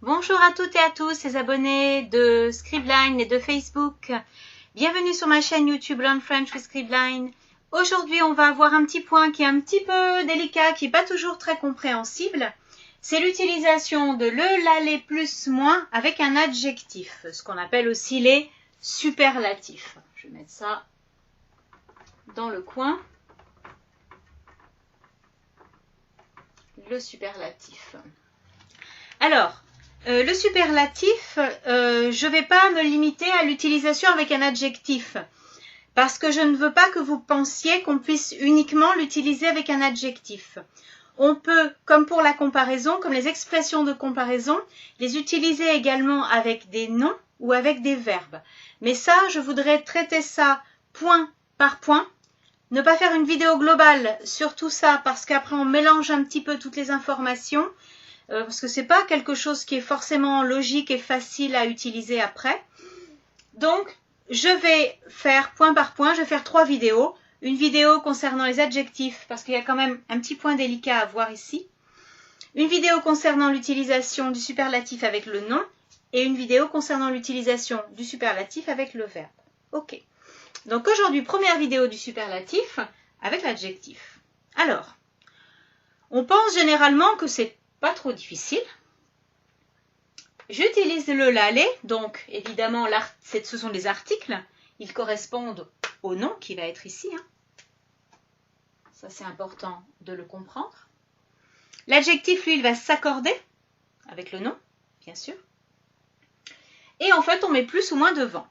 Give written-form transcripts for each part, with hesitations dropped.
Bonjour à toutes et à tous les abonnés de Scribline et de Facebook. Bienvenue sur ma chaîne YouTube Learn French with Scribline. Aujourd'hui, on va voir un petit point qui est un petit peu délicat, qui n'est pas toujours très compréhensible. C'est l'utilisation de le, la, les, plus, moins avec un adjectif, ce qu'on appelle aussi les superlatifs. Je vais mettre ça dans le coin. Le superlatif. Alors, le superlatif, je ne vais pas me limiter à l'utilisation avec un adjectif, parce que je ne veux pas que vous pensiez qu'on puisse uniquement l'utiliser avec un adjectif. On peut, comme pour la comparaison, comme les expressions de comparaison, les utiliser également avec des noms ou avec des verbes. Mais ça, je voudrais traiter ça point par point, ne pas faire une vidéo globale sur tout ça, parce qu'après on mélange un petit peu toutes les informations, parce que ce n'est pas quelque chose qui est forcément logique et facile à utiliser après. Donc, je vais faire point par point, je vais faire 3 vidéos. Une vidéo concernant les adjectifs, parce qu'il y a quand même un petit point délicat à voir ici. Une vidéo concernant l'utilisation du superlatif avec le nom. Et une vidéo concernant l'utilisation du superlatif avec le verbe. Ok. Donc aujourd'hui, première vidéo du superlatif avec l'adjectif. Alors, on pense généralement que c'est pas trop difficile. J'utilise le la, les, donc évidemment ce sont des articles, ils correspondent au nom qui va être ici. Ça c'est important de le comprendre. L'adjectif, lui, il va s'accorder avec le nom, bien sûr. Et en fait, on met plus ou moins devant.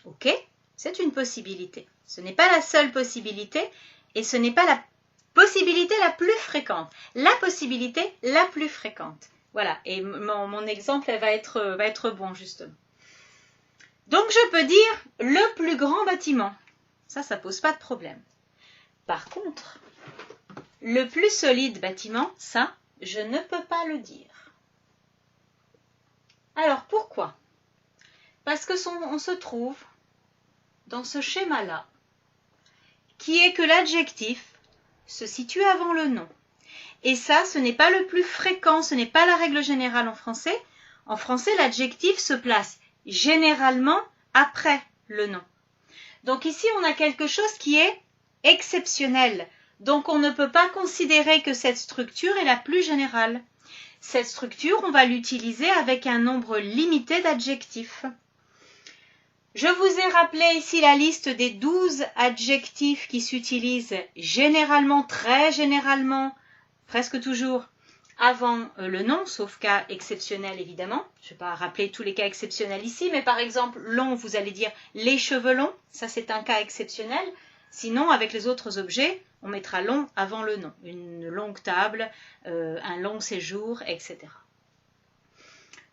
Ok, c'est une possibilité. Ce n'est pas la seule possibilité et ce n'est pas la possibilité la plus fréquente. La possibilité la plus fréquente. Voilà, et mon exemple va être bon, justement. Donc, je peux dire le plus grand bâtiment. Ça pose pas de problème. Par contre, le plus solide bâtiment, ça, je ne peux pas le dire. Alors, pourquoi? Parce que on se trouve dans ce schéma-là, qui est que l'adjectif se situe avant le nom. Et ça, ce n'est pas le plus fréquent, ce n'est pas la règle générale en français. En français, l'adjectif se place généralement après le nom. Donc ici, on a quelque chose qui est exceptionnel. Donc on ne peut pas considérer que cette structure est la plus générale. Cette structure, on va l'utiliser avec un nombre limité d'adjectifs. Je vous ai rappelé ici la liste des 12 adjectifs qui s'utilisent généralement, très généralement, presque toujours avant le nom, sauf cas exceptionnel évidemment. Je ne vais pas rappeler tous les cas exceptionnels ici, mais par exemple, long, vous allez dire les cheveux longs, ça c'est un cas exceptionnel. Sinon, avec les autres objets, on mettra long avant le nom. Une longue table, un long séjour, etc.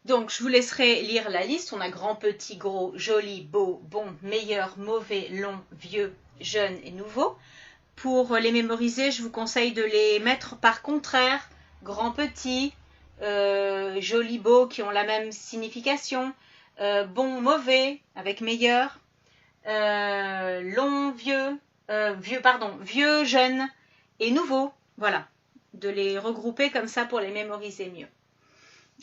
Donc, je vous laisserai lire la liste. On a grand, petit, gros, joli, beau, bon, meilleur, mauvais, long, vieux, jeune et nouveau. Pour les mémoriser, je vous conseille de les mettre par contraire, grand, petit, joli, beau, qui ont la même signification, bon, mauvais, avec meilleur, long, vieux, vieux, jeune et nouveau. Voilà, de les regrouper comme ça pour les mémoriser mieux.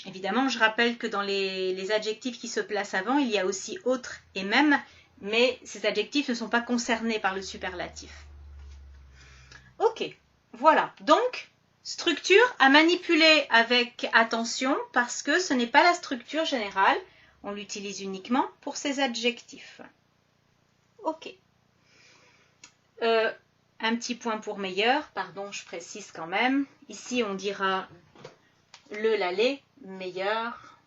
Évidemment, je rappelle que dans les adjectifs qui se placent avant, il y a aussi autre et même, mais ces adjectifs ne sont pas concernés par le superlatif. Ok, voilà. Donc, structure à manipuler avec attention parce que ce n'est pas la structure générale. On l'utilise uniquement pour ces adjectifs. Ok. Un petit point pour meilleur. Pardon, je précise quand même. Ici, on dira le, la, les, meilleur.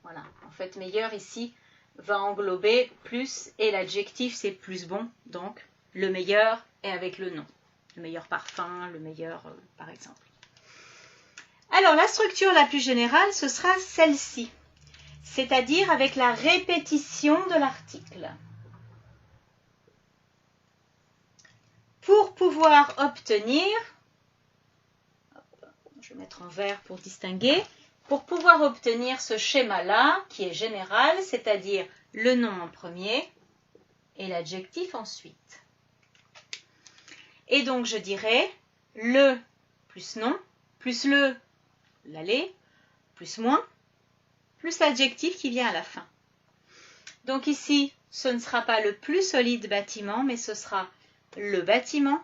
Voilà. En fait, meilleur ici va englober plus et l'adjectif c'est plus bon. Donc, le meilleur est avec le nom. Le meilleur parfum, le meilleur par exemple. Alors, la structure la plus générale, ce sera celle-ci. C'est-à-dire avec la répétition de l'article. Pour pouvoir obtenir, je vais mettre en vert pour distinguer, pour pouvoir obtenir ce schéma-là, qui est général, c'est-à-dire le nom en premier et l'adjectif ensuite. Et donc, je dirais le plus nom plus le, l'aller, plus moins, plus l'adjectif qui vient à la fin. Donc ici, ce ne sera pas le plus solide bâtiment, mais ce sera le bâtiment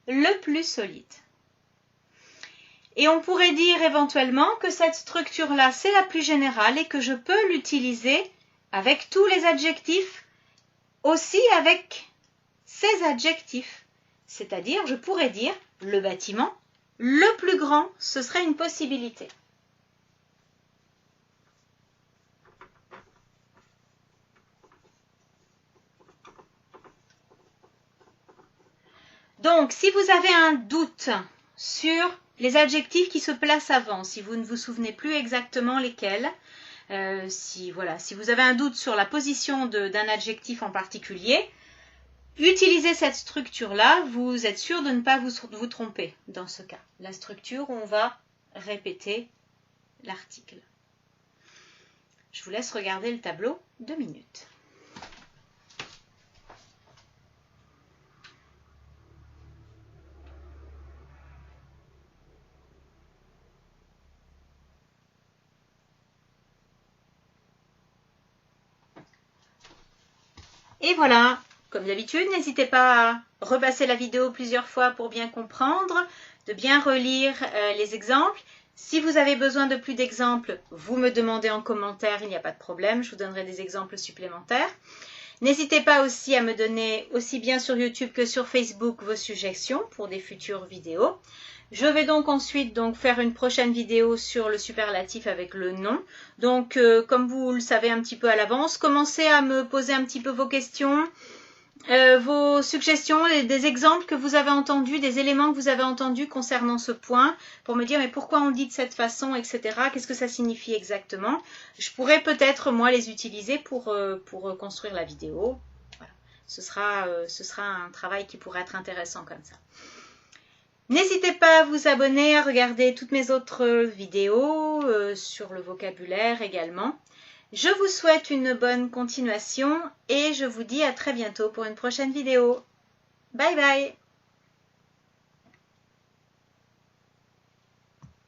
le plus solide. Et on pourrait dire éventuellement que cette structure-là, c'est la plus générale et que je peux l'utiliser avec tous les adjectifs, aussi avec ces adjectifs. C'est-à-dire, je pourrais dire le bâtiment le plus grand, ce serait une possibilité. Donc, si vous avez un doute sur les adjectifs qui se placent avant, si vous ne vous souvenez plus exactement lesquels, si vous avez un doute sur la position d'un adjectif en particulier, utilisez cette structure-là, vous êtes sûr de ne pas vous tromper dans ce cas. La structure où on va répéter l'article. Je vous laisse regarder le tableau 2 minutes. Et voilà, comme d'habitude, n'hésitez pas à repasser la vidéo plusieurs fois pour bien comprendre, de bien relire les exemples. Si vous avez besoin de plus d'exemples, vous me demandez en commentaire, il n'y a pas de problème, je vous donnerai des exemples supplémentaires. N'hésitez pas aussi à me donner, aussi bien sur YouTube que sur Facebook, vos suggestions pour des futures vidéos. Je vais donc ensuite faire une prochaine vidéo sur le superlatif avec le nom. Donc, comme vous le savez un petit peu à l'avance, commencez à me poser un petit peu vos questions, vos suggestions, des exemples que vous avez entendus, des éléments que vous avez entendus concernant ce point, pour me dire mais pourquoi on dit de cette façon, etc. Qu'est-ce que ça signifie exactement? Je pourrais peut-être, moi, les utiliser pour construire la vidéo. Voilà. Ce sera un travail qui pourrait être intéressant comme ça. N'hésitez pas à vous abonner, à regarder toutes mes autres vidéos sur le vocabulaire également. Je vous souhaite une bonne continuation et je vous dis à très bientôt pour une prochaine vidéo. Bye bye!